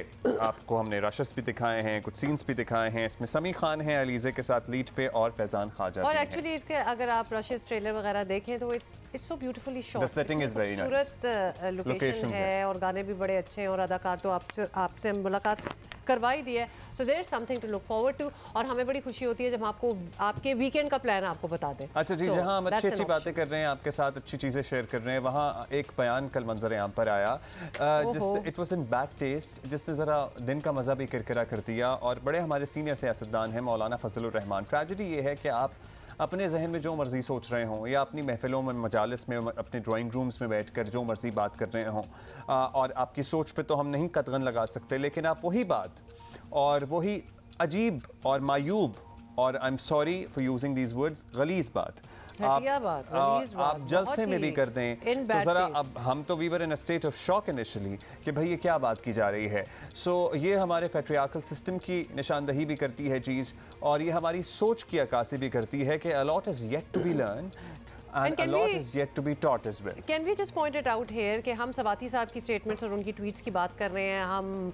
आपको हमने रशस भी दिखाए हैं, कुछ scenes भी दिखाए हैं। इसमें समी खान है अलीज़ा के साथ लीड पे और फैजान खाजा और एक्चुअली इसके अगर आप रशस ट्रेलर वगैरह देखें तो it's so beautifully shot. The setting is very nice. खूबसूरत लोकेशन है और गाने भी बड़े अच्छे हैं और अदाकार तो आपसे मुलाकात करवाई दी है। So there is something to look forward to, और हमें बड़ी खुशी होती है जब आपको आपके वीकेंड का प्लान आपको बता दें। अच्छा जी, जहाँ हम अच्छी बातें कर रहे हैं, आपके साथ अच्छी चीज़ें शेयर कर रहे हैं, वहाँ एक बयान कल मंजर आम पर आया जिससे it was in bad taste, जिससे ज़रा दिन का मज़ा भी किरकिरा कर दिया। और बड़े हमारे सीनियर सियासतदान हैं मौलाना फजलुर रहमान। ट्रेजेडी ये है कि आप अपने जहन में जो मर्जी सोच रहे हों या अपनी महफिलों में, मजालिस में, अपने ड्राइंग रूम्स में बैठकर जो मर्जी बात कर रहे हों, और आपकी सोच पे तो हम नहीं कतगन लगा सकते, लेकिन आप वही बात और वही अजीब और मायूब और I am sorry for using these words गलीज बात आप जलसे में भी कर दें तो ज़रा, अब हम तो we were in a state of shock initially कि भाई ये क्या बात की जा रही है। सो ये हमारे पैट्रियार्कल सिस्टम की निशानदही भी करती है चीज़, और ये हमारी सोच की अक्कासी भी करती है कि a lot is yet to be learn and a lot is yet to be taught as well. Can we just point it out here कि हम सवाती साहब की स्टेटमेंट्स और उनकी ट्वीट्स की बात कर रहे हैं, हम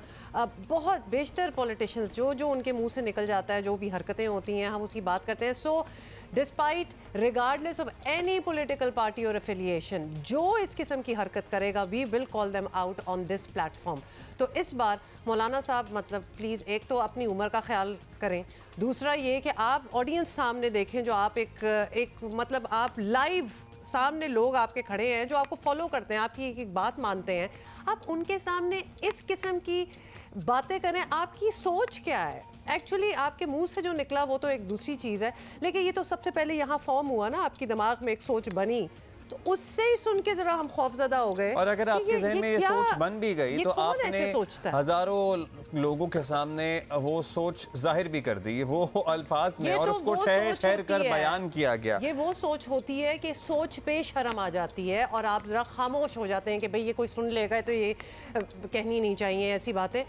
बहुत बेशतर पॉलिटिशियंस जो उनके मुंह से निकल जाता है, जो भी हरकतें होती हैं, हम उसकी बात करते हैं। So despite regardless of any political party or affiliation, जो इस किस्म की हरकत करेगा, we will call them out on this platform. तो इस बार मौलाना साहब मतलब प्लीज़ एक तो अपनी उम्र का ख्याल करें, दूसरा ये कि आप ऑडियंस सामने देखें, जो आप एक मतलब आप लाइव सामने लोग आपके खड़े हैं जो आपको फॉलो करते हैं, आपकी एक बात मानते हैं, आप उनके सामने इस किस्म की बातें करें। आपकी सोच क्या है? एक्चुअली आपके मुंह से जो निकला वो तो एक दूसरी चीज़ है, लेकिन ये तो सबसे पहले यहाँ फॉर्म हुआ ना, आपकी दिमाग में एक सोच बनी, तो उससे ही सुन के जरा हम खौफजदा हो गए। और अगर आपके ज़हन में ये सोच बन भी गई तो आपने हजारों लोगों के सामने वो सोच जाहिर भी कर दी, वो अल्फाज में, और उसको ठहर कर बयान किया गया। ये वो सोच होती है कि सोच पे शर्म आ जाती है और आप जरा खामोश हो जाते हैं कि भाई ये कोई सुन लेगा तो ये कहनी नहीं चाहिए ऐसी बातें।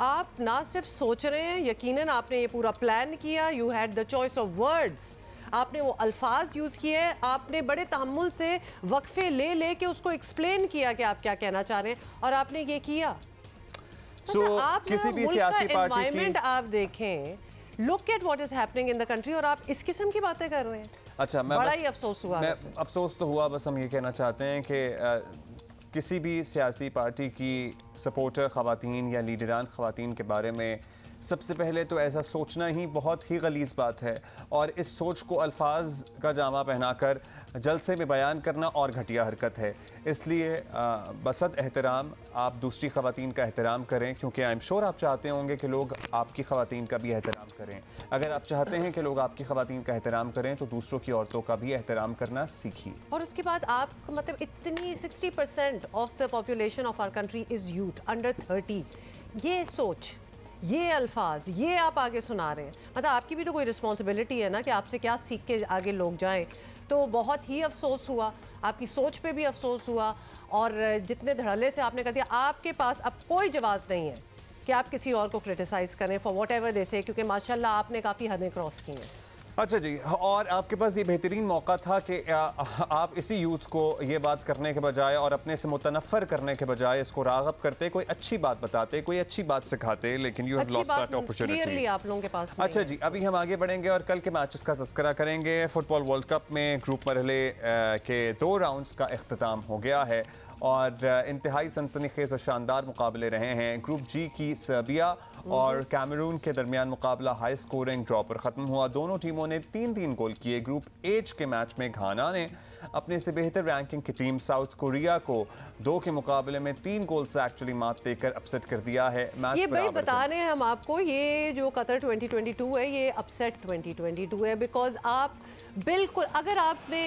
आप ना सिर्फ सोच रहे हैं, यकीनन आपने ये पूरा प्लान किया, you had the choice of words, आपने वो अल्फाज यूज़ किए, आपने बड़े तहम्मुल से वक्फे ले के उसको एक्सप्लेन किया कि आप क्या कहना चाह रहे हैं, और आपने ये किया। आप किसी भी सियासी पार्टी की आप देखें, look at what is happening in the country, और आप इस किस्म की बातें कर रहे हैं। अच्छा, बड़ा ही अफसोस हुआ। अफसोस तो हुआ, बस हम ये कहना चाहते हैं कि किसी भी सियासी पार्टी की सपोर्टर ख़वातीन या लीडरान ख़वातीन के बारे में सबसे पहले तो ऐसा सोचना ही बहुत ही गलीज़ बात है, और इस सोच को अल्फाज का जामा पहनाकर जलसे में बयान करना और घटिया हरकत है। इसलिए बसद एहतराम आप दूसरी ख़वातीन का एहतराम करें, क्योंकि आई एम श्योर आप चाहते होंगे कि लोग आपकी ख़वातीन का भी एहतराम करें। अगर आप चाहते हैं कि लोग आपकी ख़वातीन का एहतराम करें तो दूसरों की औरतों का भी एहतराम करना सीखिए। और उसके बाद आप मतलब इतनी 60% of the population of our country is youth under 30, ये सोच, ये अल्फाज, ये आप आगे सुना रहे हैं, मतलब आपकी भी तो कोई रिस्पॉन्सिबिलिटी है ना कि आपसे क्या सीख के आगे लोग जाएं। तो बहुत ही अफसोस हुआ, आपकी सोच पे भी अफसोस हुआ, और जितने धड़ल्ले से आपने कर दिया, आपके पास अब कोई जवाब नहीं है कि आप किसी और को क्रिटिसाइज़ करें फॉर वॉट एवर दे से, क्योंकि माशाल्लाह आपने काफ़ी हदें क्रॉस की हैं। अच्छा जी, और आपके पास ये बेहतरीन मौका था कि आप इसी यूथ को ये बात करने के बजाय और अपने से मुतनफ़र करने के बजाय इसको राग़ब करते, कोई अच्छी बात बताते, कोई अच्छी बात सिखाते, लेकिन you have lost that opportunity आप लोगों के पास। अच्छा जी, अभी हम आगे बढ़ेंगे और कल के मैचेस का तज़किरा करेंगे। फुटबॉल वर्ल्ड कप में ग्रुप मरहले के 2 राउंड्स का इख्तिताम हो गया है और इंतहाई सनसनीखेज़ और शानदार मुकाबले रहे हैं। ग्रुप जी की सर्बिया और कैमरून के दरमियान मुकाबला हाई स्कोरिंग ड्रॉ पर ख़त्म हुआ। दोनों टीमों लोगों ने 3-3 गोल किए। ग्रुप एच के मैच में घाना ने अपने से बेहतर रैंकिंग की टीम साउथ कोरिया को 2 के मुकाबले में 3 गोल से एक्चुअली मात देकर अपसेट कर दिया है। मैच ये भाई बता रहे हैं हम आपको, ये जो कतर 2022 है ये अपसेट 2022 है, बिकॉज आप बिल्कुल अगर आपने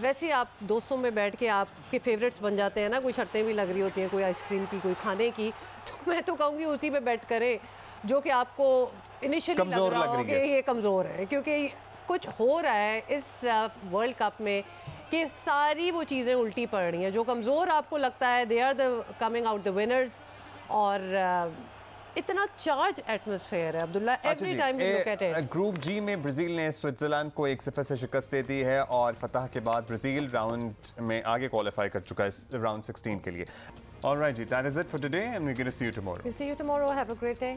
वैसे आप दोस्तों में बैठ के आपके फेवरेट्स बन जाते हैं ना, कोई शर्तें भी लग रही होती हैं, कोई आइसक्रीम की, कोई खाने की, तो मैं तो कहूँगी उसी पे बैठ करें जो कि आपको इनिशियली लग रहा हो कि ये कमज़ोर है, क्योंकि कुछ हो रहा है इस वर्ल्ड कप में कि सारी वो चीज़ें उल्टी पड़ रही हैं। जो कमज़ोर आपको लगता है they are the coming out the winners, और इतना चार्ज एटमॉस्फेयर है Abdullah every time you look at it. Group G में ब्राज़ील ने स्विट्जरलैंड को 1-0 से शिकस्त दे दी है और फतह के बाद ब्राज़ील राउंड में आगे क्वालिफाई कर चुका है राउंड 16 के लिए। All right, that is it for today and we're going to see you tomorrow. We'll see you tomorrow. Have a great day.